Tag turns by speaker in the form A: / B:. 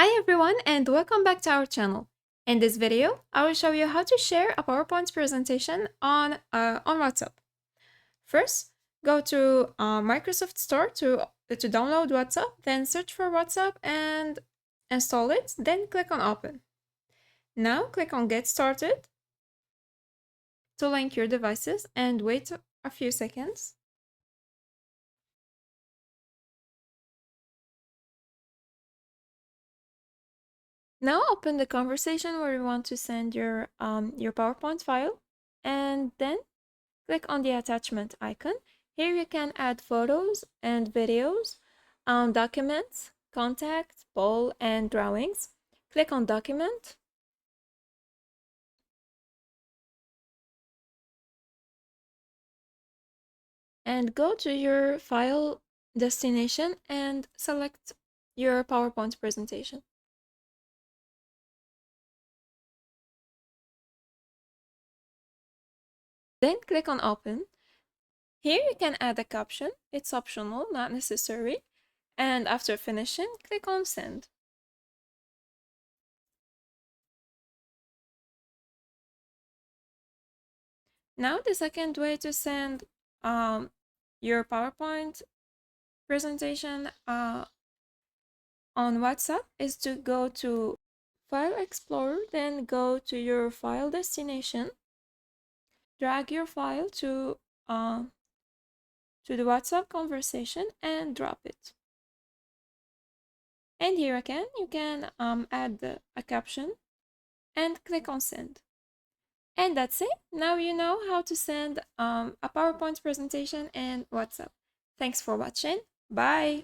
A: Hi everyone and welcome back to our channel. In this video, I will show you how to share a PowerPoint presentation on WhatsApp. First, go to Microsoft Store to download WhatsApp, then search for WhatsApp and install it, then click on Open. Now click on Get Started to link your devices and wait a few seconds. Now open the conversation where you want to send your PowerPoint file and then click on the attachment icon. Here you can add photos and videos, documents, contacts, poll, and drawings. Click on document. And go to your file destination and select your PowerPoint presentation. Then click on open. Here you can add a caption. It's optional, not necessary. And after finishing, click on send. Now the second way to send your PowerPoint presentation on WhatsApp is to go to File Explorer, then go to your file destination, drag your file to the WhatsApp conversation and drop it. And here again, you can add a caption and click on send. And that's it. Now you know how to send a PowerPoint presentation in WhatsApp. Thanks for watching. Bye.